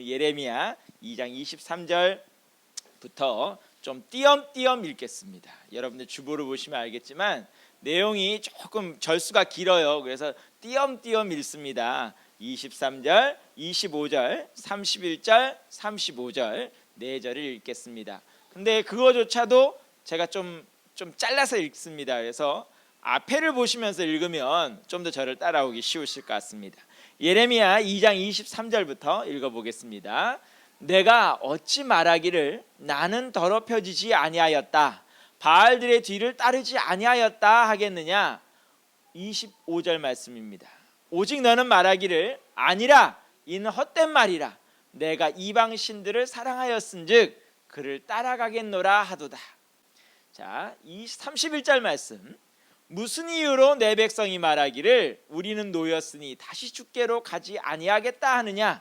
예레미야 2장 23절부터 좀 띄엄띄엄 읽겠습니다. 여러분들 주보를 보시면 알겠지만 내용이 조금 절수가 길어요. 그래서 띄엄띄엄 읽습니다. 23절, 25절, 31절, 35절 4절을 읽겠습니다. 근데 그거조차도 제가 좀 잘라서 읽습니다. 그래서 앞에를 보시면서 읽으면 좀 더 저를 따라오기 쉬우실 것 같습니다. 예레미야 2장 23절부터 읽어보겠습니다. 내가 어찌 말하기를 나는 더럽혀지지 아니하였다, 바알들의 뒤를 따르지 아니하였다 하겠느냐. 25절 말씀입니다. 오직 너는 말하기를 아니라 이는 헛된 말이라, 내가 이방 신들을 사랑하였은즉 그를 따라가겠노라 하도다. 자, 이 31절 말씀, 무슨 이유로 내 백성이 말하기를 우리는 노였으니 다시 주께로 가지 아니하겠다 하느냐.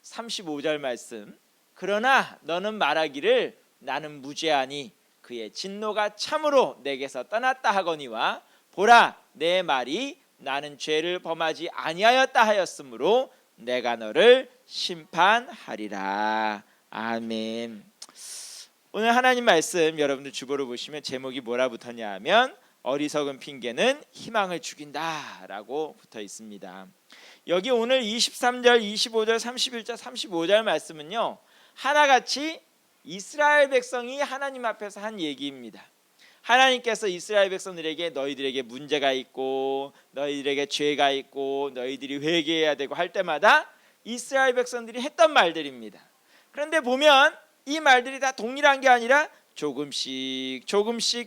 35절 말씀, 그러나 너는 말하기를 나는 무죄하니 그의 진노가 참으로 내게서 떠났다 하거니와 보라 내 말이 나는 죄를 범하지 아니하였다 하였으므로 내가 너를 심판하리라. 아멘. 오늘 하나님 말씀 여러분들 주보를 보시면 제목이 뭐라 붙었냐 하면 어리석은 핑계는 희망을 죽인다 라고 붙어 있습니다. 여기 오늘 23절, 25절, 31절, 35절 말씀은요, 하나같이 이스라엘 백성이 하나님 앞에서 한 얘기입니다. 하나님께서 이스라엘 백성들에게 너희들에게 문제가 있고 너희들에게 죄가 있고 너희들이 회개해야 되고 할 때마다 이스라엘 백성들이 했던 말들입니다. 그런데 보면 이 말들이 다 동일한 게 아니라 조금씩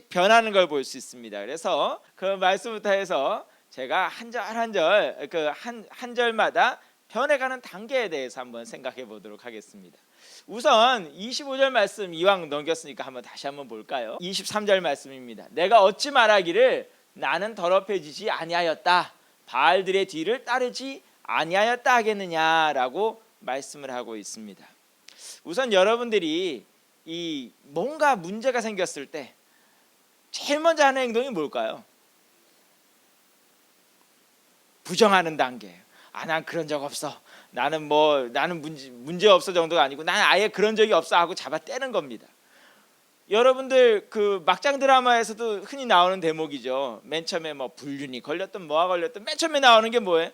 변하는 걸 볼 수 있습니다. 그래서 그 말씀부터 해서 제가 한 절마다 변해가는 단계에 대해서 한번 생각해 보도록 하겠습니다. 우선 25절 말씀 이왕 넘겼으니까 다시 한번 볼까요? 23절 말씀입니다. 내가 어찌 말하기를 나는 더럽혀지지 아니하였다, 바알들의 뒤를 따르지 아니하였다 하겠느냐라고 말씀을 하고 있습니다. 우선 여러분들이 이 뭔가 문제가 생겼을 때 제일 먼저 하는 행동이 뭘까요? 부정하는 단계예요. 난 그런 적 없어. 나는 문제 없어 정도가 아니고 나는 아예 그런 적이 없어 하고 잡아 떼는 겁니다. 여러분들 그 막장 드라마에서도 흔히 나오는 대목이죠. 맨 처음에 불륜이 걸렸든 뭐가 걸렸든 맨 처음에 나오는 게 뭐예요?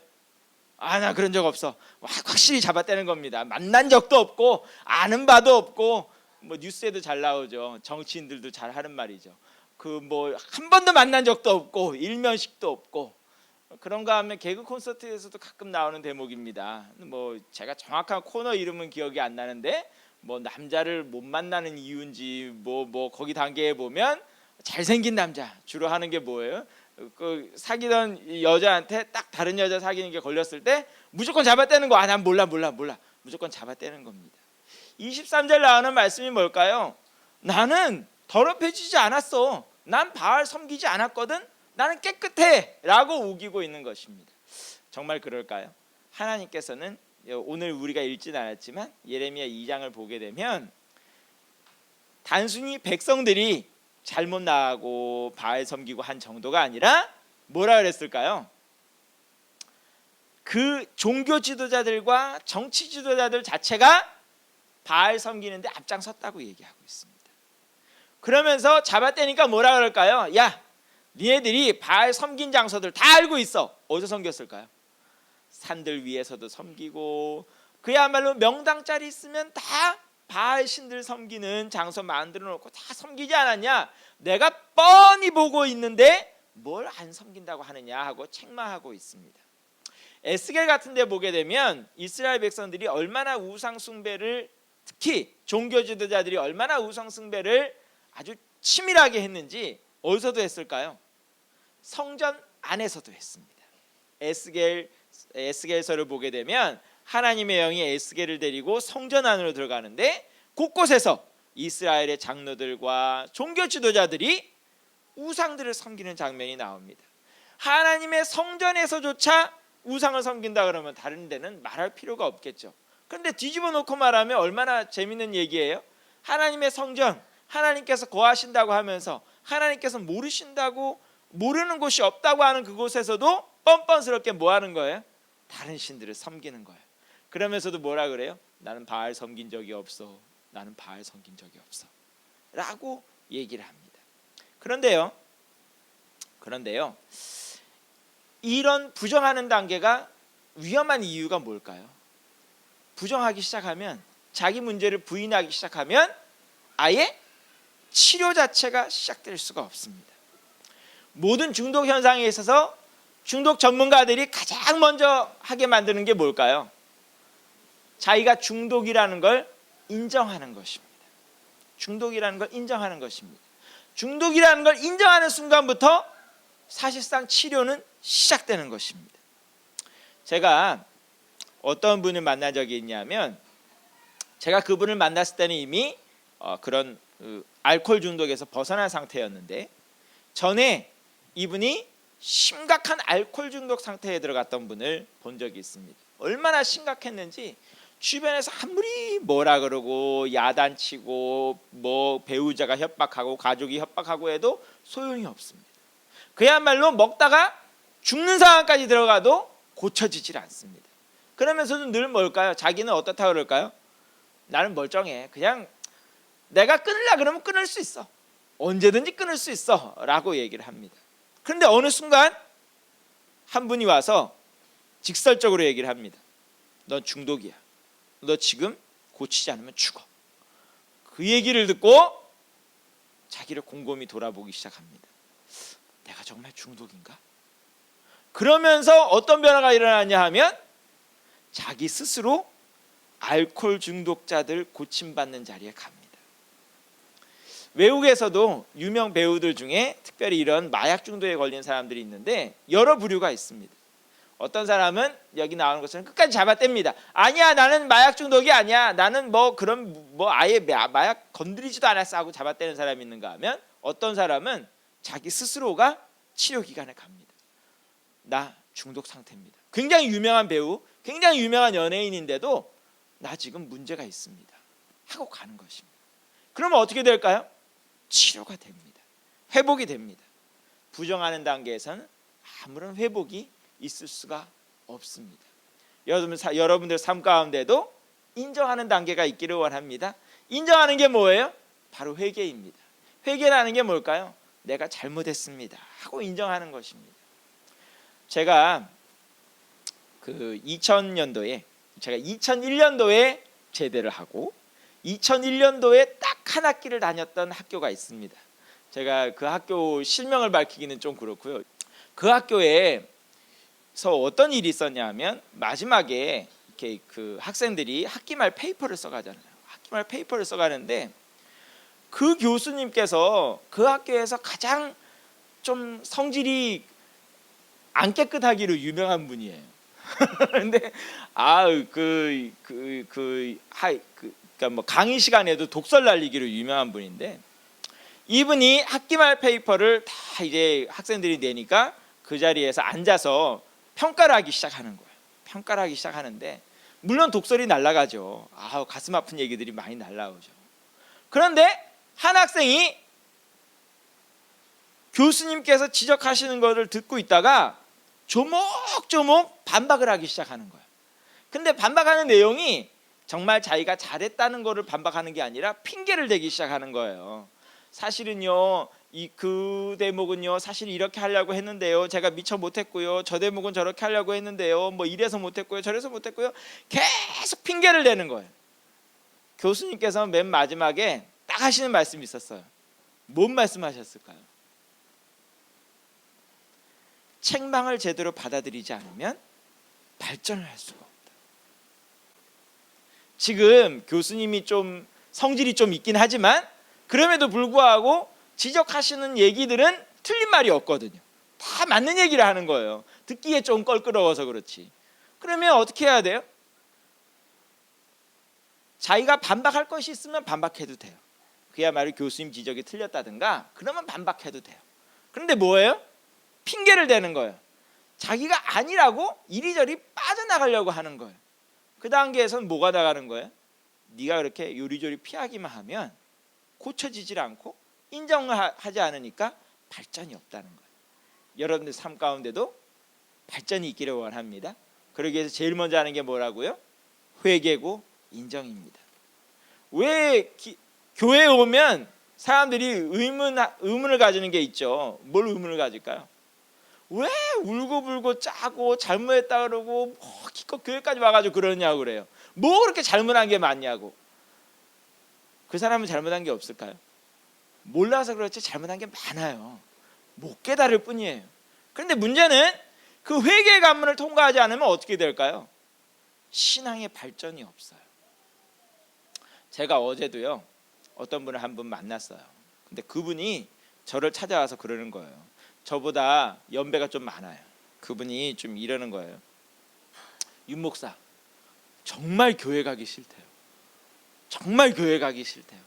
나 그런 적 없어. 확실히 잡아 떼는 겁니다. 만난 적도 없고 아는 바도 없고 뉴스에도 잘 나오죠. 정치인들도 잘 하는 말이죠. 한 번도 만난 적도 없고 일면식도 없고. 그런가 하면 개그 콘서트에서도 가끔 나오는 대목입니다. 제가 정확한 코너 이름은 기억이 안 나는데 남자를 못 만나는 이유인지 거기 단계에 보면 잘생긴 남자 주로 하는 게 뭐예요? 사귀던 여자한테 딱 다른 여자 사귀는 게 걸렸을 때 무조건 잡아떼는 거. 난 몰라 무조건 잡아떼는 겁니다. 23절 나오는 말씀이 뭘까요? 나는 더럽혀지지 않았어. 난 바알 섬기지 않았거든. 나는 깨끗해 라고 우기고 있는 것입니다. 정말 그럴까요? 하나님께서는 오늘 우리가 읽진 않았지만 예레미야 2장을 보게 되면 단순히 백성들이 잘못 나가고 바알 섬기고 한 정도가 아니라 뭐라 그랬을까요? 그 종교 지도자들과 정치 지도자들 자체가 바알 섬기는데 앞장섰다고 얘기하고 있습니다. 그러면서 잡아떼니까 뭐라 그럴까요? 야, 니네들이 바알 섬긴 장소들 다 알고 있어. 어디서 섬겼을까요? 산들 위에서도 섬기고 그야말로 명당 자리 있으면 다 바알 신들 섬기는 장소 만들어 놓고 다 섬기지 않았냐? 내가 뻔히 보고 있는데 뭘 안 섬긴다고 하느냐 하고 책망하고 있습니다. 에스겔 같은 데 보게 되면 이스라엘 백성들이 얼마나 우상 숭배를, 특히 종교 지도자들이 얼마나 우상 숭배를 아주 치밀하게 했는지 어디서도 했을까요? 성전 안에서도 했습니다. 에스겔서를 보게 되면 하나님의 영이 에스겔을 데리고 성전 안으로 들어가는데 곳곳에서 이스라엘의 장로들과 종교 지도자들이 우상들을 섬기는 장면이 나옵니다. 하나님의 성전에서조차 우상을 섬긴다 그러면 다른 데는 말할 필요가 없겠죠. 그런데 뒤집어 놓고 말하면 얼마나 재밌는 얘기예요. 하나님의 성전, 하나님께서 거하신다고 하면서 하나님께서 모르신다고, 모르는 곳이 없다고 하는 그곳에서도 뻔뻔스럽게 뭐 하는 거예요? 다른 신들을 섬기는 거예요. 그러면서도 뭐라 그래요? 나는 바알 섬긴 적이 없어. 나는 바알 섬긴 적이 없어. 라고 얘기를 합니다. 그런데요. 이런 부정하는 단계가 위험한 이유가 뭘까요? 부정하기 시작하면, 자기 문제를 부인하기 시작하면 아예 치료 자체가 시작될 수가 없습니다. 모든 중독 현상에 있어서 중독 전문가들이 가장 먼저 하게 만드는 게 뭘까요? 자기가 중독이라는 걸 인정하는 것입니다. 중독이라는 걸 인정하는 것입니다. 중독이라는 걸 인정하는 순간부터 사실상 치료는 시작되는 것입니다. 제가 어떤 분을 만난 적이 있냐면, 제가 그분을 만났을 때는 이미 그런 알코올 중독에서 벗어난 상태였는데, 전에 이분이 심각한 알코올 중독 상태에 들어갔던 분을 본 적이 있습니다. 얼마나 심각했는지 주변에서 아무리 뭐라 그러고 야단치고 뭐 배우자가 협박하고 가족이 협박하고 해도 소용이 없습니다. 그야말로 먹다가 죽는 상황까지 들어가도 고쳐지질 않습니다. 그러면서도 늘 뭘까요? 자기는 어떻다고 그럴까요? 나는 멀쩡해. 그냥 내가 끊으려 그러면 끊을 수 있어. 언제든지 끊을 수 있어. 라고 얘기를 합니다. 그런데 어느 순간 한 분이 와서 직설적으로 얘기를 합니다. 넌 중독이야. 너 지금 고치지 않으면 죽어. 그 얘기를 듣고 자기를 곰곰이 돌아보기 시작합니다. 내가 정말 중독인가? 그러면서 어떤 변화가 일어나냐 하면, 자기 스스로 알코올 중독자들 고침받는 자리에 갑니다. 외국에서도 유명 배우들 중에 특별히 이런 마약 중독에 걸린 사람들이 있는데 여러 부류가 있습니다. 어떤 사람은 여기 나오는 것처럼 끝까지 잡아뗍니다. 아니야, 나는 마약 중독이 아니야. 나는 아예 마약 건드리지도 않았어 하고 잡아떼는 사람이 있는가 하면, 어떤 사람은 자기 스스로가 치료 기관에 갑니다. 나 중독 상태입니다. 굉장히 유명한 배우, 굉장히 유명한 연예인인데도 나 지금 문제가 있습니다 하고 가는 것입니다. 그러면 어떻게 될까요? 치료가 됩니다. 회복이 됩니다. 부정하는 단계에서는 아무런 회복이 있을 수가 없습니다. 여러분들 삶 가운데도 인정하는 단계가 있기를 원합니다. 인정하는 게 뭐예요? 바로 회개입니다. 회개라는 게 뭘까요? 내가 잘못했습니다 하고 인정하는 것입니다. 제가 2001년도에 제대를 하고 2001년도에 딱 한 학기를 다녔던 학교가 있습니다. 제가 그 학교 실명을 밝히기는 좀 그렇고요. 그 학교에서 어떤 일이 있었냐 하면, 마지막에 이렇게 그 학생들이 학기말 페이퍼를 써가잖아요. 학기말 페이퍼를 써가는데, 그 교수님께서 그 학교에서 가장 좀 성질이 안 깨끗하기로 유명한 분이에요. 근데 그러니까 뭐 강의 시간에도 독설 날리기로 유명한 분인데, 이분이 학기말 페이퍼를 다 이제 학생들이 내니까 그 자리에서 앉아서 평가를 하기 시작하는 거예요. 평가를 하기 시작하는데, 물론 독설이 날아가죠. 가슴 아픈 얘기들이 많이 날아오죠. 그런데 한 학생이 교수님께서 지적하시는 것을 듣고 있다가 조목조목 반박을 하기 시작하는 거예요. 근데 반박하는 내용이 정말 자기가 잘했다는 것을 반박하는 게 아니라 핑계를 대기 시작하는 거예요. 사실은요, 그 대목은요, 사실 이렇게 하려고 했는데요, 제가 미처 못했고요, 저 대목은 저렇게 하려고 했는데요, 뭐 이래서 못했고요, 저래서 못했고요, 계속 핑계를 대는 거예요. 교수님께서 맨 마지막에 딱 하시는 말씀이 있었어요. 뭔 말씀하셨을까요? 책망을 제대로 받아들이지 않으면 발전을 할 수가 없다. 지금 교수님이 좀 성질이 좀 있긴 하지만 그럼에도 불구하고 지적하시는 얘기들은 틀린 말이 없거든요. 다 맞는 얘기를 하는 거예요. 듣기에 좀 껄끄러워서 그렇지. 그러면 어떻게 해야 돼요? 자기가 반박할 것이 있으면 반박해도 돼요. 그야말로 교수님 지적이 틀렸다든가 그러면 반박해도 돼요. 그런데 뭐예요? 핑계를 대는 거예요. 자기가 아니라고 이리저리 빠져나가려고 하는 거예요. 그 단계에서는 뭐가 나가는 거예요? 네가 그렇게 요리조리 피하기만 하면 고쳐지질 않고 인정을 하지 않으니까 발전이 없다는 거예요. 여러분들 삶 가운데도 발전이 있기를 원합니다. 그러기 위해서 제일 먼저 하는 게 뭐라고요? 회개고 인정입니다. 왜 교회에 오면 사람들이 의문을 가지는 게 있죠. 뭘 의문을 가질까요? 왜 울고불고 짜고 잘못했다 그러고 기껏 교회까지 와가지고 그러냐고 그래요. 뭐 그렇게 잘못한 게 많냐고. 그 사람은 잘못한 게 없을까요? 몰라서 그렇지 잘못한 게 많아요. 못 깨달을 뿐이에요. 그런데 문제는 그 회개의 관문을 통과하지 않으면 어떻게 될까요? 신앙의 발전이 없어요. 제가 어제도요 어떤 분을 한 분 만났어요. 근데 그분이 저를 찾아와서 그러는 거예요. 저보다 연배가 좀 많아요. 그분이 좀 이러는 거예요. 윤 목사, 정말 교회 가기 싫대요. 정말 교회 가기 싫대요.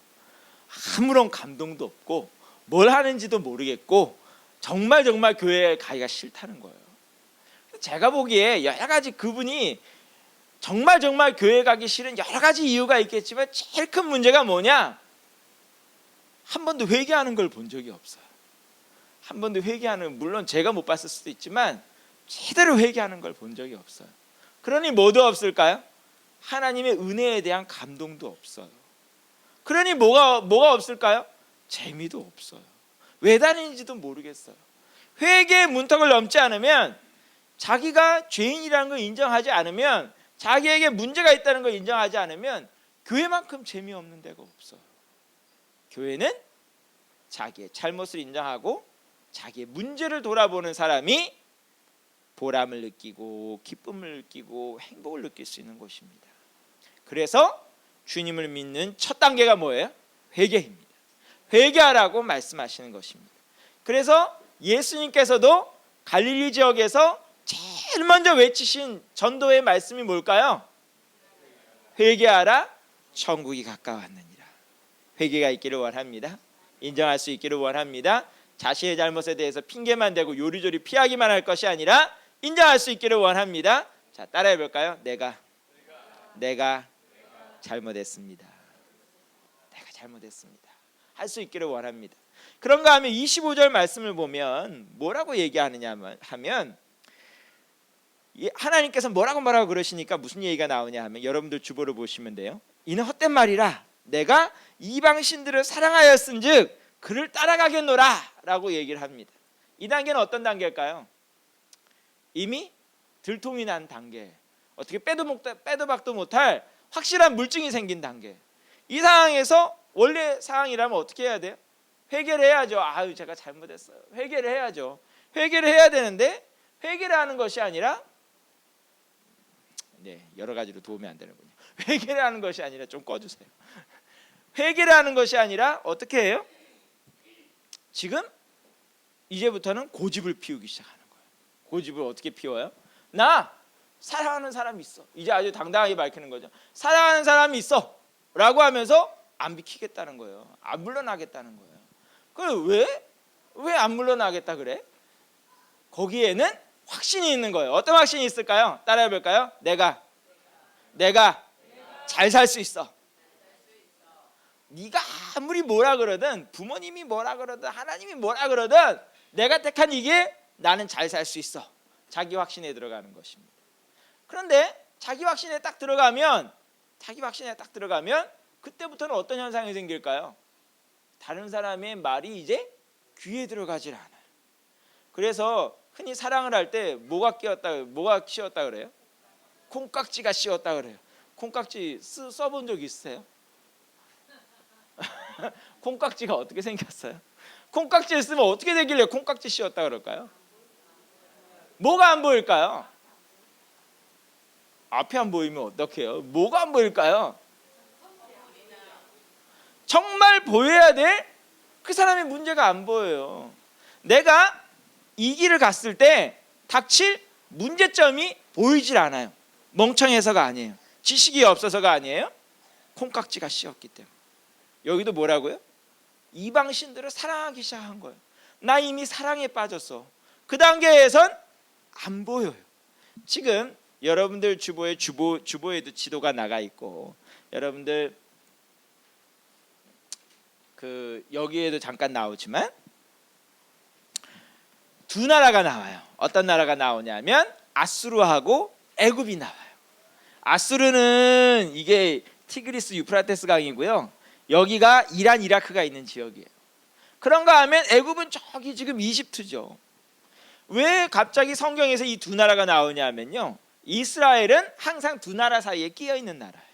아무런 감동도 없고 뭘 하는지도 모르겠고 정말 교회에 가기가 싫다는 거예요. 제가 보기에 여러 가지 그분이 정말 교회 가기 싫은 여러 가지 이유가 있겠지만 제일 큰 문제가 뭐냐? 한 번도 회개하는 걸 본 적이 없어요. 한 번도 회개하는, 물론 제가 못 봤을 수도 있지만 제대로 회개하는 걸 본 적이 없어요. 그러니 뭐도 없을까요? 하나님의 은혜에 대한 감동도 없어요. 그러니 뭐가 없을까요? 재미도 없어요. 왜 다니는지도 모르겠어요. 회개의 문턱을 넘지 않으면, 자기가 죄인이라는 걸 인정하지 않으면, 자기에게 문제가 있다는 걸 인정하지 않으면 교회만큼 재미없는 데가 없어요. 교회는 자기의 잘못을 인정하고 자기의 문제를 돌아보는 사람이 보람을 느끼고 기쁨을 느끼고 행복을 느낄 수 있는 곳입니다. 그래서 주님을 믿는 첫 단계가 뭐예요? 회개입니다. 회개하라고 말씀하시는 것입니다. 그래서 예수님께서도 갈릴리 지역에서 제일 먼저 외치신 전도의 말씀이 뭘까요? 회개하라, 천국이 가까웠느니라. 회개가 있기를 원합니다. 인정할 수 있기를 원합니다. 자신의 잘못에 대해서 핑계만 대고 요리조리 피하기만 할 것이 아니라 인정할 수 있기를 원합니다. 자, 따라해 볼까요? 내가 잘못했습니다. 내가 잘못했습니다. 할 수 있기를 원합니다. 그런가 하면 25절 말씀을 보면 뭐라고 얘기하느냐 하면, 하나님께서 뭐라고 그러시니까 무슨 얘기가 나오냐 하면, 여러분들 주보를 보시면 돼요. 이는 헛된 말이라 내가 이방 신들을 사랑하였은즉 그를 따라가겠노라 라고 얘기를 합니다. 이 단계는 어떤 단계일까요? 이미 들통이 난 단계, 어떻게 빼도 박도 못할 확실한 물증이 생긴 단계. 이 상황에서 원래 상황이라면 어떻게 해야 돼요? 회개를 해야죠. 아유, 제가 잘못했어요. 회개를 해야죠. 회개를 해야 되는데 회개를 하는 것이 아니라, 여러 가지로 도움이 안 되는군요. 회개를 하는 것이 아니라, 좀 꺼주세요. 회개를 하는 것이 아니라 어떻게 해요? 지금 이제부터는 고집을 피우기 시작하는 거예요. 고집을 어떻게 피워요? 나 사랑하는 사람이 있어. 이제 아주 당당하게 밝히는 거죠. 사랑하는 사람이 있어 라고 하면서 안 비키겠다는 거예요. 안 물러나겠다는 거예요. 그럼 왜 안 물러나겠다 그래? 거기에는 확신이 있는 거예요. 어떤 확신이 있을까요? 따라해 볼까요? 내가 잘 살 수 있어. 네가 아무리 뭐라 그러든, 부모님이 뭐라 그러든, 하나님이 뭐라 그러든, 내가 택한 이게 나는 잘 살 수 있어. 자기 확신에 들어가는 것입니다. 그런데 자기 확신에 딱 들어가면 그때부터는 어떤 현상이 생길까요? 다른 사람의 말이 이제 귀에 들어가질 않아요. 그래서 흔히 사랑을 할 때 뭐가 씌었다 그래요? 콩깍지가 씌었다 그래요. 콩깍지 써본 적 있으세요? 콩깍지가 어떻게 생겼어요? 콩깍지를 쓰면 어떻게 되길래 콩깍지 씌웠다 그럴까요? 뭐가 안 보일까요? 앞이 안 보이면 어떡해요? 뭐가 안 보일까요? 정말 보여야 될 그 사람의 문제가 안 보여요. 내가 이 길을 갔을 때 닥칠 문제점이 보이질 않아요. 멍청해서가 아니에요. 지식이 없어서가 아니에요. 콩깍지가 씌었기 때문에. 여기도 뭐라고요? 이방 신들을 사랑하기 시작한 거예요. 나 이미 사랑에 빠졌어. 그 단계에선 안 보여요. 지금 여러분들 주보에도 지도가 나가 있고, 여러분들 여기에도 잠깐 나오지만 두 나라가 나와요. 어떤 나라가 나오냐면 아수르하고 애굽이 나와요. 아수르는 이게 티그리스 유프라테스 강이고요. 여기가 이란 이라크가 있는 지역이에요. 그런가 하면 애굽은 저기 지금 이집트죠. 왜 갑자기 성경에서 이 두 나라가 나오냐면요, 이스라엘은 항상 두 나라 사이에 끼어 있는 나라예요.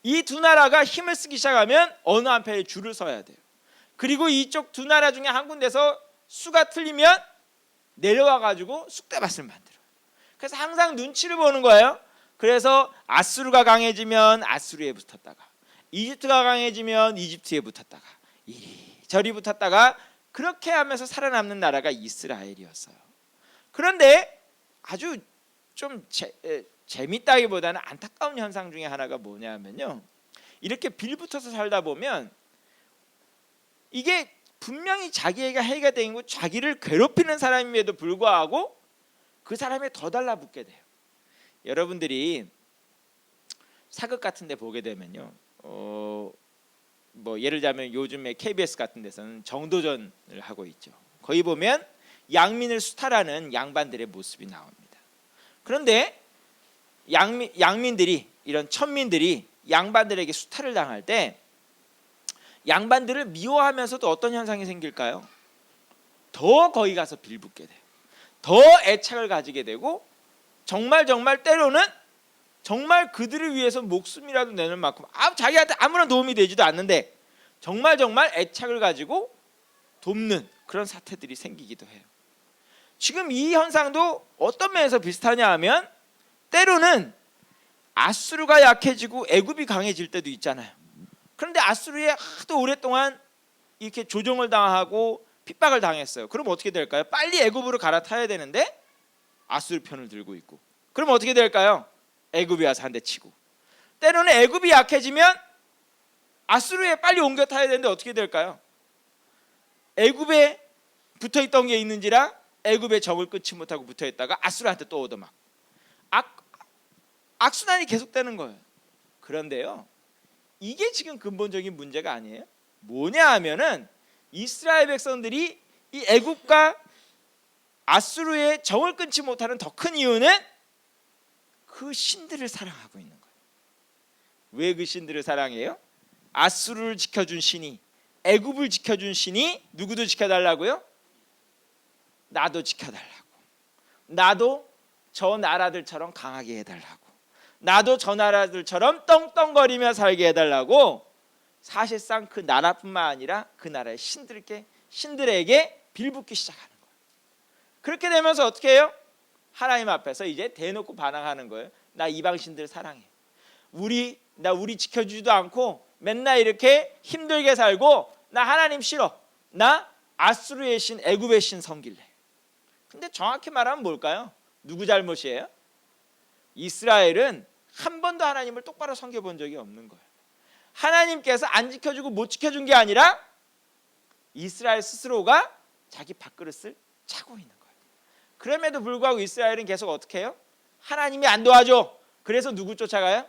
이 두 나라가 힘을 쓰기 시작하면 어느 한편에 줄을 서야 돼요. 그리고 이쪽 두 나라 중에 한 군데서 수가 틀리면 내려와 가지고 쑥대밭을 만들어요. 그래서 항상 눈치를 보는 거예요. 그래서 아수르가 강해지면 아수르에 붙었다가, 이집트가 강해지면 이집트에 붙었다가, 이리저리 붙었다가, 그렇게 하면서 살아남는 나라가 이스라엘이었어요. 그런데 아주 좀 재밌다기보다는 안타까운 현상 중에 하나가 뭐냐면요, 이렇게 빌붙어서 살다 보면 이게 분명히 자기가 해가 되고 자기를 괴롭히는 사람임에도 불구하고 그 사람에 더 달라붙게 돼요. 여러분들이 사극 같은 데 보게 되면요, 뭐 예를 들자면 요즘에 KBS 같은 데서는 정도전을 하고 있죠. 거기 보면 양민을 수탈하는 양반들의 모습이 나옵니다. 그런데 양민들이, 이런 천민들이 양반들에게 수탈을 당할 때 양반들을 미워하면서도 어떤 현상이 생길까요? 더 거기 가서 빌붙게 돼요. 더 애착을 가지게 되고, 정말 때로는 정말 그들을 위해서 목숨이라도 내는 만큼 자기한테 아무런 도움이 되지도 않는데 정말 애착을 가지고 돕는 그런 사태들이 생기기도 해요. 지금 이 현상도 어떤 면에서 비슷하냐 하면, 때로는 아수르가 약해지고 애굽이 강해질 때도 있잖아요. 그런데 아수르에 하도 오랫동안 이렇게 조종을 당하고 핍박을 당했어요. 그럼 어떻게 될까요? 빨리 애굽으로 갈아타야 되는데 아수르 편을 들고 있고, 그럼 어떻게 될까요? 애굽이 와서 한 대 치고. 때로는 애굽이 약해지면 아수르에 빨리 옮겨 타야 되는데 어떻게 될까요? 애굽에 붙어있던 게 있는지라 애굽의 적을 끊지 못하고 붙어있다가 아수르한테 또 얻어맞고, 악순환이 계속되는 거예요. 그런데요, 이게 지금 근본적인 문제가 아니에요. 뭐냐 하면은 이스라엘 백성들이 이 애굽과 아수르의 정을 끊지 못하는 더 큰 이유는 그 신들을 사랑하고 있는 거예요. 왜 그 신들을 사랑해요? 아수르를 지켜준 신이, 애굽을 지켜준 신이 누구도 지켜달라고요? 나도 지켜달라고. 나도 저 나라들처럼 강하게 해달라고. 나도 저 나라들처럼 떵떵거리며 살게 해달라고, 사실상 그 나라뿐만 아니라 그 나라의 신들에게 빌붙기 시작하는 거예요. 그렇게 되면서 어떻게 해요? 하나님 앞에서 이제 대놓고 반항하는 거예요. 나 이방 신들 사랑해. 우리 지켜주지도 않고 맨날 이렇게 힘들게 살고, 나 하나님 싫어. 나 아수르의 신, 애굽의 신 섬길래. 근데 정확히 말하면 뭘까요? 누구 잘못이에요? 이스라엘은 한 번도 하나님을 똑바로 섬겨본 적이 없는 거예요. 하나님께서 안 지켜주고 못 지켜준 게 아니라 이스라엘 스스로가 자기 밥그릇을 차고 있는 거예요. 그럼에도 불구하고 이스라엘은 계속 어떻게 해요? 하나님이 안 도와줘. 그래서 누구 쫓아가요?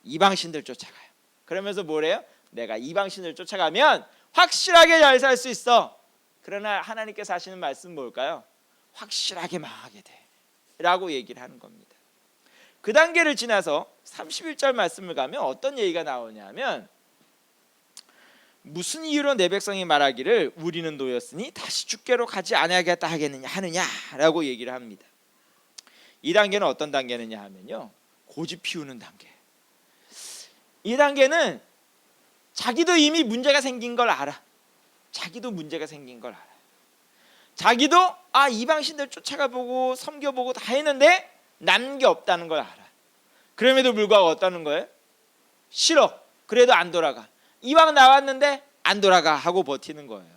이방신들 쫓아가요. 그러면서 뭐래요? 내가 이방신을 쫓아가면 확실하게 잘 살 수 있어. 그러나 하나님께서 하시는 말씀은 뭘까요? 확실하게 망하게 돼 라고 얘기를 하는 겁니다. 그 단계를 지나서 31절 말씀을 가면 어떤 얘기가 나오냐면, 무슨 이유로 내 백성이 말하기를 우리는 노였으니 다시 주께로 가지 아니하겠다 하느냐라고 얘기를 합니다. 이 단계는 어떤 단계느냐 하면요, 고집 피우는 단계. 이 단계는 자기도 이미 문제가 생긴 걸 알아. 자기도 문제가 생긴 걸 알아요. 자기도 이방신들 쫓아가보고 섬겨보고 다 했는데 남는 게 없다는 걸 알아. 그럼에도 불구하고 어떠는 거예요? 싫어. 그래도 안 돌아가. 이왕 나왔는데 안 돌아가 하고 버티는 거예요.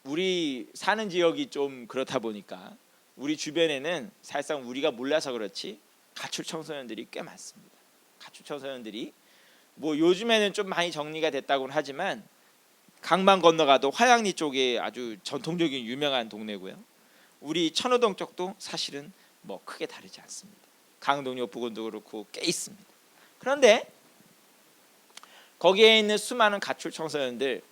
우리 사는 지역이 좀 그렇다 보니까 우리 주변에는 사실상 우리가 몰라서 그렇지 가출 청소년들이 꽤 많습니다. 가출 청소년들이 뭐 요즘에는 좀 많이 정리가 됐다고는 하지만 강만 건너가도 화양리 쪽에 아주 전통적인 유명한 동네고요. 우리 천호동 쪽도 사실은 뭐 크게 다르지 않습니다. 강동역 부근도 그렇고 꽤 있습니다. 그런데 거기에 있는 수많은 가출 청소년들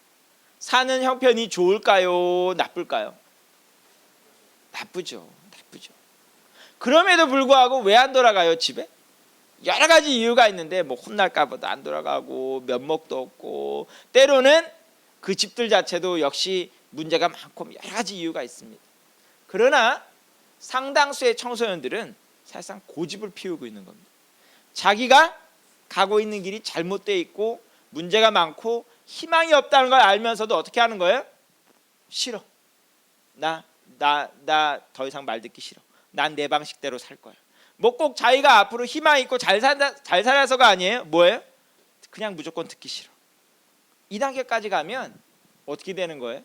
사는 형편이 좋을까요? 나쁠까요? 나쁘죠. 그럼에도 불구하고 왜 안 돌아가요, 집에? 여러 가지 이유가 있는데 뭐 혼날까 봐도 안 돌아가고 면목도 없고, 때로는 그 집들 자체도 역시 문제가 많고 여러 가지 이유가 있습니다. 그러나 상당수의 청소년들은 사실상 고집을 피우고 있는 겁니다. 자기가 가고 있는 길이 잘못되어 있고 문제가 많고 희망이 없다는 걸 알면서도 어떻게 하는 거예요? 싫어. 나 더 이상 말 듣기 싫어. 난 내 방식대로 살 거야. 뭐 꼭 자기가 앞으로 희망 있고 잘 살아서가 아니에요. 뭐예요? 그냥 무조건 듣기 싫어. 이 단계까지 가면 어떻게 되는 거예요?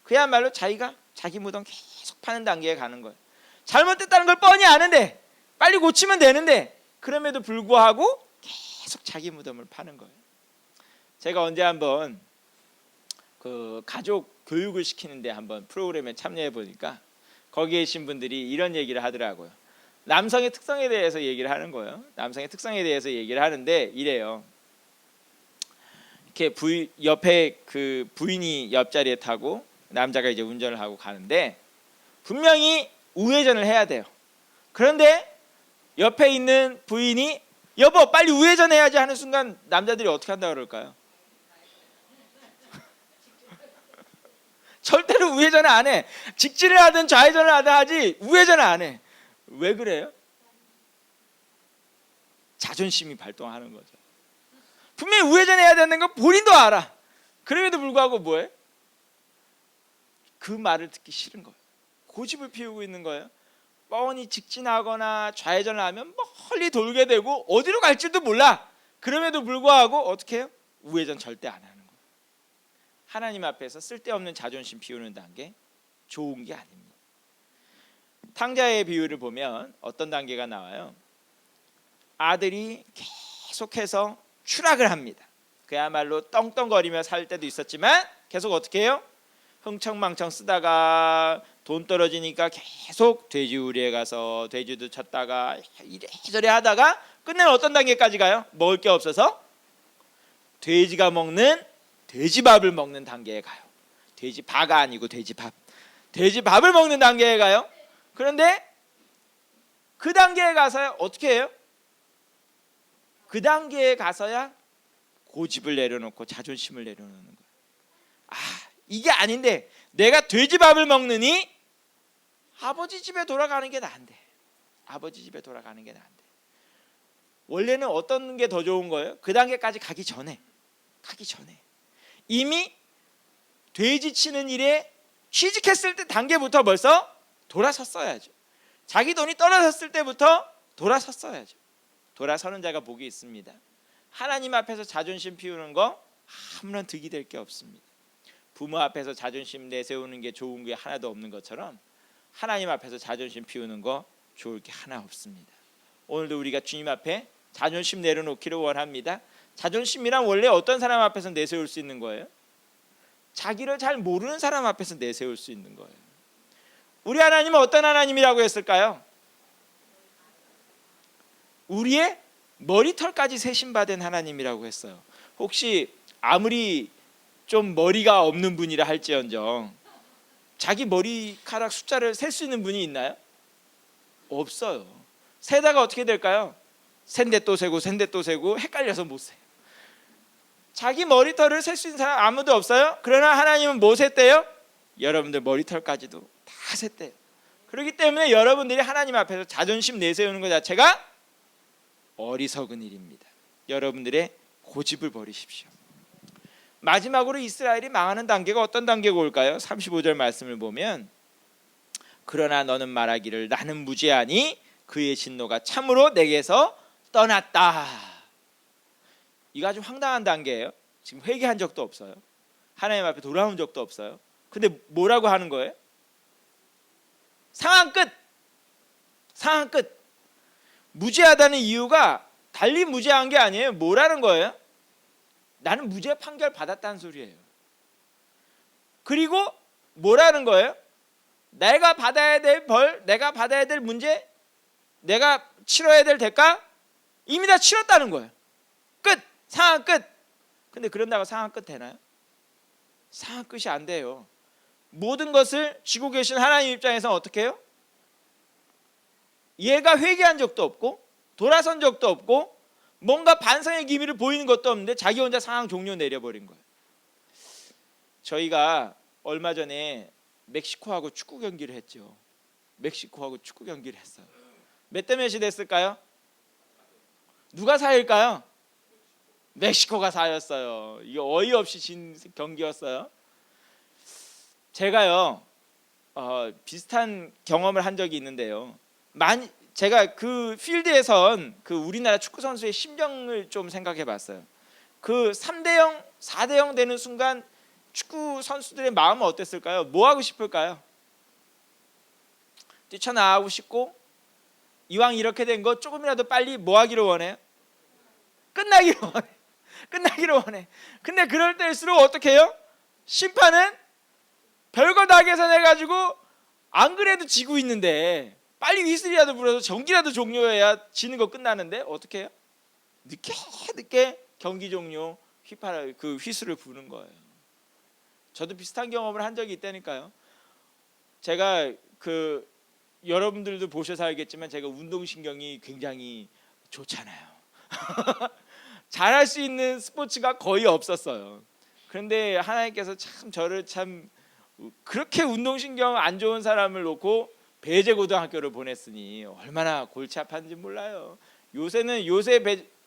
그야말로 자기가 자기 무덤 계속 파는 단계에 가는 거예요. 잘못됐다는 걸 뻔히 아는데, 빨리 고치면 되는데, 그럼에도 불구하고 계속 자기 무덤을 파는 거예요. 제가 언제 한번 그 가족 교육을 시키는데 한번 프로그램에 참여해 보니까 거기에 계신 분들이 이런 얘기를 하더라고요. 남성의 특성에 대해서 얘기를 하는 거예요. 남성의 특성에 대해서 얘기를 하는데 이래요. 이렇게 옆에 그 부인이 옆자리에 타고 남자가 이제 운전을 하고 가는데 분명히 우회전을 해야 돼요. 그런데 옆에 있는 부인이 여보 빨리 우회전해야지 하는 순간 남자들이 어떻게 한다고 그럴까요? 절대로 우회전을 안 해. 직진을 하든 좌회전을 하든 하지 우회전을 안 해. 왜 그래요? 자존심이 발동하는 거죠. 분명히 우회전해야 되는 거 본인도 알아. 그럼에도 불구하고 뭐해? 그 말을 듣기 싫은 거예요. 고집을 피우고 있는 거예요. 뻔히 직진하거나 좌회전을 하면 멀리 돌게 되고 어디로 갈지도 몰라. 그럼에도 불구하고 어떻게 해요? 우회전 절대 안 하는 거예요. 하나님 앞에서 쓸데없는 자존심 피우는 단계 좋은 게 아닙니다. 탕자의 비유를 보면 어떤 단계가 나와요? 아들이 계속해서 추락을 합니다. 그야말로 떵떵거리며 살 때도 있었지만 계속 어떻게 해요? 흥청망청 쓰다가 돈 떨어지니까 계속 돼지우리에 가서 돼지도 쳤다가 이래저래 하다가 끝내는 어떤 단계까지 가요? 먹을 게 없어서 돼지가 먹는 돼지밥을 먹는 단계에 가요. 돼지바가 아니고 돼지밥. 돼지밥을 먹는 단계에 가요. 그런데 그 단계에 가서야 어떻게 해요? 그 단계에 가서야 고집을 내려놓고 자존심을 내려놓는 거예요. 아, 이게 아닌데 내가 돼지밥을 먹느니 아버지 집에 돌아가는 게 나은데. 아버지 집에 돌아가는 게 나은데. 원래는 어떤 게 더 좋은 거예요? 그 단계까지 가기 전에 이미 돼지 치는 일에 취직했을 때 단계부터 벌써 돌아섰어야죠. 자기 돈이 떨어졌을 때부터 돌아섰어야죠. 돌아서는 자가 복이 있습니다. 하나님 앞에서 자존심 피우는 거 아무런 득이 될 게 없습니다. 부모 앞에서 자존심 내세우는 게 좋은 게 하나도 없는 것처럼 하나님 앞에서 자존심 피우는 거 좋을 게 하나 없습니다. 오늘도 우리가 주님 앞에 자존심 내려놓기를 원합니다. 자존심이란 원래 어떤 사람 앞에서 내세울 수 있는 거예요? 자기를 잘 모르는 사람 앞에서 내세울 수 있는 거예요. 우리 하나님은 어떤 하나님이라고 했을까요? 우리의 머리털까지 세심받은 하나님이라고 했어요. 혹시 아무리 좀 머리가 없는 분이라 할지언정 자기 머리카락 숫자를 셀 수 있는 분이 있나요? 없어요. 세다가 어떻게 될까요? 센데 또 세고 센데 또 세고 헷갈려서 못 세요. 자기 머리털을 셀 수 있는 사람 아무도 없어요. 그러나 하나님은 뭐 셌대요? 여러분들 머리털까지도 다 셌대요. 그렇기 때문에 여러분들이 하나님 앞에서 자존심 내세우는 것 자체가 어리석은 일입니다. 여러분들의 고집을 버리십시오. 마지막으로 이스라엘이 망하는 단계가 어떤 단계가 올까요? 35절 말씀을 보면 그러나 너는 말하기를 나는 무죄하니 그의 진노가 참으로 내게서 떠났다. 이거 아주 황당한 단계예요. 지금 회개한 적도 없어요. 하나님 앞에 돌아온 적도 없어요. 근데 뭐라고 하는 거예요? 상황 끝. 무죄하다는 이유가 달리 무죄한 게 아니에요. 뭐라는 거예요? 나는 무죄 판결 받았다는 소리예요. 그리고 뭐라는 거예요? 내가 받아야 될 벌, 내가 받아야 될 문제, 내가 치러야 될 대가 이미 다 치렀다는 거예요. 끝. 상황 끝. 근데 그런다고 상황 끝 되나요? 상황 끝이 안 돼요. 모든 것을 쥐고 계신 하나님 입장에서 어떻게 해요? 얘가 회개한 적도 없고 돌아선 적도 없고 뭔가 반성의 기미를 보이는 것도 없는데 자기 혼자 상황 종료 내려버린 거예요. 저희가 얼마 전에 멕시코하고 축구 경기를 했죠. 멕시코하고 축구 경기를 했어요. 몇 대 몇이 됐을까요? 누가 4일까요? 멕시코가 4였어요. 이게 어이없이 진 경기였어요. 제가요 비슷한 경험을 한 적이 있는데요. 제가 그 필드에선 그 우리나라 축구 선수의 심정을 좀 생각해봤어요. 그 3대0, 4대0 되는 순간 축구 선수들의 마음은 어땠을까요? 뭐 하고 싶을까요? 뛰쳐나가고 싶고, 이왕 이렇게 된 거 조금이라도 빨리 뭐 하기를 원해요? 끝나기를 원해. 끝나기를 원해. 근데 그럴 때일수록 어떻게 해요? 심판은 별거 다 계산해가지고 안 그래도 지고 있는데 빨리 휘슬이라도 불어서 경기라도 종료해야 지는 거 끝나는데 어떻게 해요? 늦게 경기 종료 그 휘슬을 부는 거예요. 저도 비슷한 경험을 한 적이 있다니까요. 제가 여러분들도 보셔서 알겠지만 제가 운동신경이 굉장히 좋잖아요. 잘할 수 있는 스포츠가 거의 없었어요. 그런데 하나님께서 참 저를 참 그렇게 운동신경 안 좋은 사람을 놓고 배제고등학교를 보냈으니 얼마나 골치 아팠는지 몰라요. 요새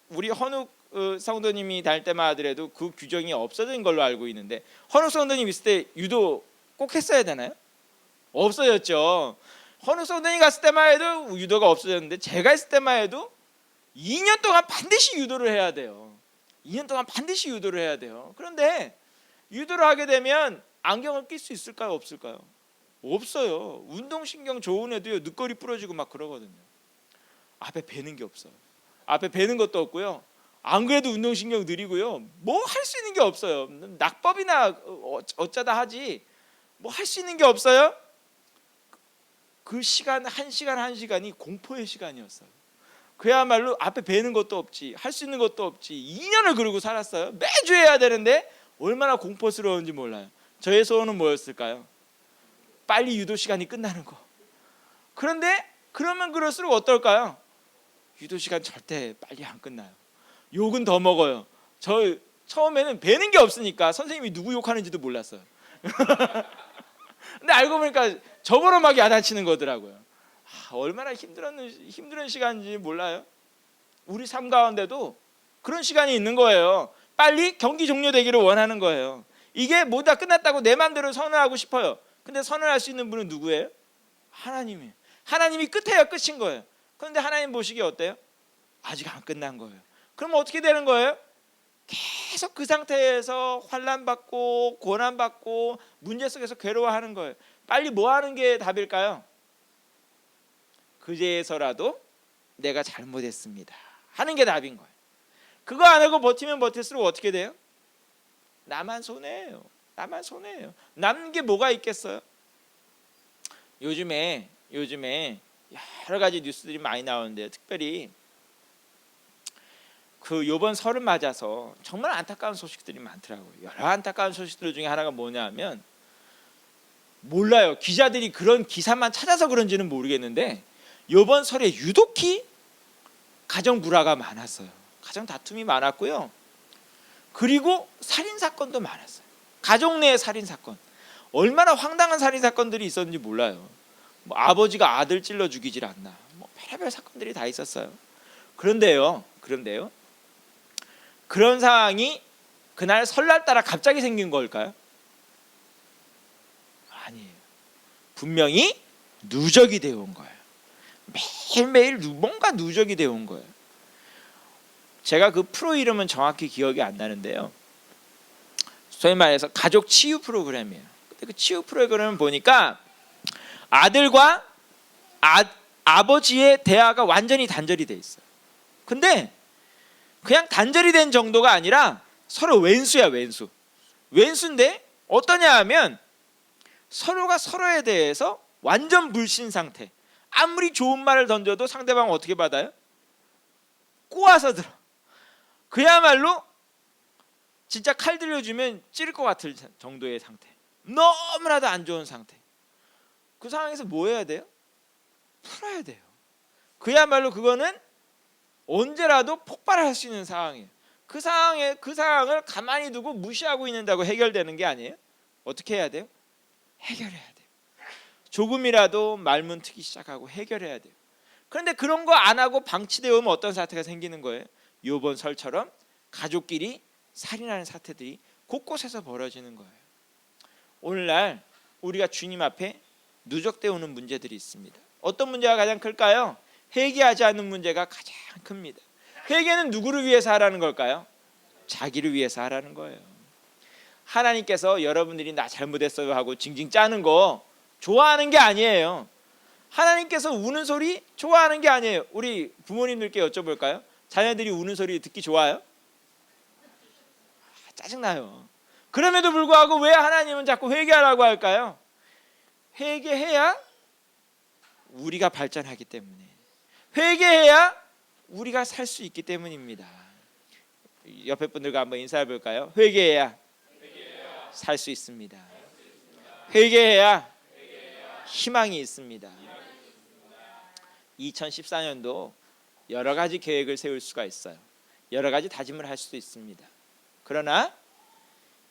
우리 헌욱 성도님이 다닐 때만 하더라도 그 규정이 없어진 걸로 알고 있는데, 헌욱 성도님 있을 때 유도 꼭 했어야 되나요? 없어졌죠. 헌욱 성도님 갔을 때만 해도 유도가 없어졌는데, 제가 있을 때만 해도 2년 동안 반드시 유도를 해야 돼요. 2년 동안 반드시 유도를 해야 돼요. 그런데 유도를 하게 되면 안경을 낄 수 있을까요? 없을까요? 없어요. 운동신경 좋은 애도요 늦거리 부러지고 막 그러거든요. 앞에 베는 게 없어요. 앞에 베는 것도 없고요. 안 그래도 운동신경 느리고요. 뭐 할 수 있는 게 없어요. 낙법이나 어쩌다 하지 뭐 할 수 있는 게 없어요. 그 시간 한 시간이 공포의 시간이었어요. 그야말로 앞에 베는 것도 없지, 할 수 있는 것도 없지, 2년을 그러고 살았어요. 매주 해야 되는데 얼마나 공포스러운지 몰라요. 저의 소원은 뭐였을까요? 빨리 유도 시간이 끝나는 거. 그런데 그러면 그럴수록 어떨까요? 유도 시간 절대 빨리 안 끝나요. 욕은 더 먹어요. 저 처음에는 배는 게 없으니까 선생님이 누구 욕하는지도 몰랐어요. 근데 알고 보니까 저보러 막 야단치는 거더라고요. 얼마나 힘든 시간인지 몰라요. 우리 삶 가운데도 그런 시간이 있는 거예요. 빨리 경기 종료되기를 원하는 거예요. 이게 모두 다 끝났다고 내 마음대로 선언하고 싶어요. 근데 선언할 수 있는 분은 누구예요? 하나님이에요. 하나님이 끝에야 끝인 거예요. 그런데 하나님 보시기에 어때요? 아직 안 끝난 거예요. 그럼 어떻게 되는 거예요? 계속 그 상태에서 환난받고 고난받고 문제 속에서 괴로워하는 거예요. 빨리 뭐 하는 게 답일까요? 그제서라도 내가 잘못했습니다 하는 게 답인 거예요. 그거 안 하고 버티면 버틸수록 어떻게 돼요? 나만 손해예요. 나만 손해예요. 남는 게 뭐가 있겠어요? 요즘에 여러 가지 뉴스들이 많이 나오는데, 특별히 요번 설을 맞아서 정말 안타까운 소식들이 많더라고요. 여러 안타까운 소식들 중에 하나가 뭐냐면, 몰라요. 기자들이 그런 기사만 찾아서 그런지는 모르겠는데 요번 설에 유독히 가정 불화가 많았어요. 가정 다툼이 많았고요. 그리고 살인 사건도 많았어요. 가족 내의 살인 사건. 얼마나 황당한 살인 사건들이 있었는지 몰라요. 뭐 아버지가 아들 찔러 죽이질 않나. 뭐 별의별 사건들이 다 있었어요. 그런데요. 그런 상황이 그날 설날 따라 갑자기 생긴 걸까요? 아니에요. 분명히 누적이 되어 온 거예요. 매일매일 뭔가 누적이 되어 온 거예요. 제가 그 프로 이름은 정확히 기억이 안 나는데요. 소위 말해서 가족 치유 프로그램이에요. 근데 그 치유 프로그램을 보니까 아들과 아버지의 대화가 완전히 단절이 돼 있어요. 근데 그냥 단절이 된 정도가 아니라 서로 왼수야, 왼수. 왼수인데 어떠냐 하면 서로가 서로에 대해서 완전 불신 상태. 아무리 좋은 말을 던져도 상대방은 어떻게 받아요? 꼬아서 들어. 그야말로 진짜 칼 들려주면 찌를 것 같을 정도의 상태. 너무나도 안 좋은 상태. 그 상황에서 뭐 해야 돼요? 풀어야 돼요. 그야말로 그거는 언제라도 폭발할 수 있는 상황이에요. 그 상황을 가만히 두고 무시하고 있는다고 해결되는 게 아니에요. 어떻게 해야 돼요? 해결해야 돼요. 조금이라도 말문 트기 시작하고 해결해야 돼요. 그런데 그런 거 안 하고 방치되어 오면 어떤 사태가 생기는 거예요? 요번 설처럼 가족끼리 살인하는 사태들이 곳곳에서 벌어지는 거예요. 오늘날 우리가 주님 앞에 누적되어 오는 문제들이 있습니다. 어떤 문제가 가장 클까요? 회개하지 않는 문제가 가장 큽니다. 회개는 누구를 위해서 하라는 걸까요? 자기를 위해서 하라는 거예요. 하나님께서 여러분들이 나 잘못했어요 하고 징징 짜는 거 좋아하는 게 아니에요. 하나님께서 우는 소리 좋아하는 게 아니에요. 우리 부모님들께 여쭤볼까요? 자녀들이 우는 소리 듣기 좋아요? 짜증나요. 그럼에도 불구하고 왜 하나님은 자꾸 회개하라고 할까요? 회개해야 우리가 발전하기 때문에, 회개해야 우리가 살 수 있기 때문입니다. 옆에 분들과 한번 인사해 볼까요? 회개해야 살 수 있습니다. 회개해야 희망이 있습니다. 2014년도 여러 가지 계획을 세울 수가 있어요. 여러 가지 다짐을 할 수도 있습니다. 그러나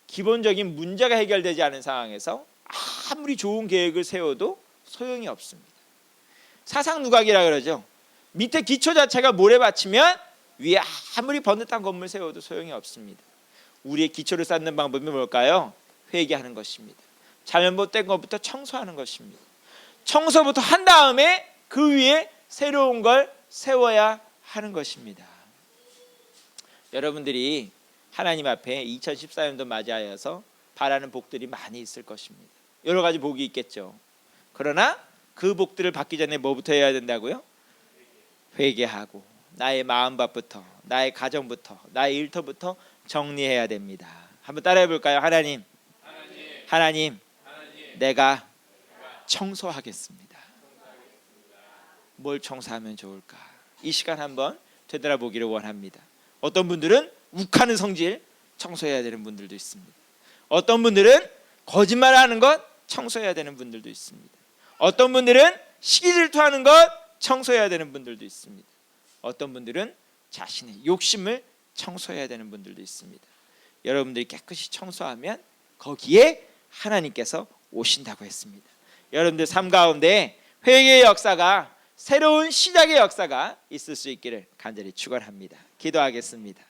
기본적인 문제가 해결되지 않은 상황에서 아무리 좋은 계획을 세워도 소용이 없습니다. 사상 누각이라 그러죠. 밑에 기초 자체가 모래밭이면 위에 아무리 번듯한 건물 세워도 소용이 없습니다. 우리의 기초를 쌓는 방법이 뭘까요? 회개하는 것입니다. 잘못된 것부터 청소하는 것입니다. 청소부터 한 다음에 그 위에 새로운 걸 세워야 하는 것입니다. 여러분들이 하나님 앞에 2014년도 맞이하여서 바라는 복들이 많이 있을 것입니다. 여러 가지 복이 있겠죠. 그러나 그 복들을 받기 전에 뭐부터 해야 된다고요? 회개하고 나의 마음밭부터, 나의 가정부터, 나의 일터부터 정리해야 됩니다. 한번 따라해 볼까요? 하나님, 내가 청소하겠습니다. 뭘 청소하면 좋을까? 이 시간 한번 되돌아보기를 원합니다. 어떤 분들은 욱하는 성질 청소해야 되는 분들도 있습니다. 어떤 분들은 거짓말하는 것 청소해야 되는 분들도 있습니다. 어떤 분들은 시기 질투하는 것 청소해야 되는 분들도 있습니다. 어떤 분들은 자신의 욕심을 청소해야 되는 분들도 있습니다. 여러분들이 깨끗이 청소하면 거기에 하나님께서 오신다고 했습니다. 여러분들 삶 가운데 회개의 역사가, 새로운 시작의 역사가 있을 수 있기를 간절히 축원합니다. 기도하겠습니다.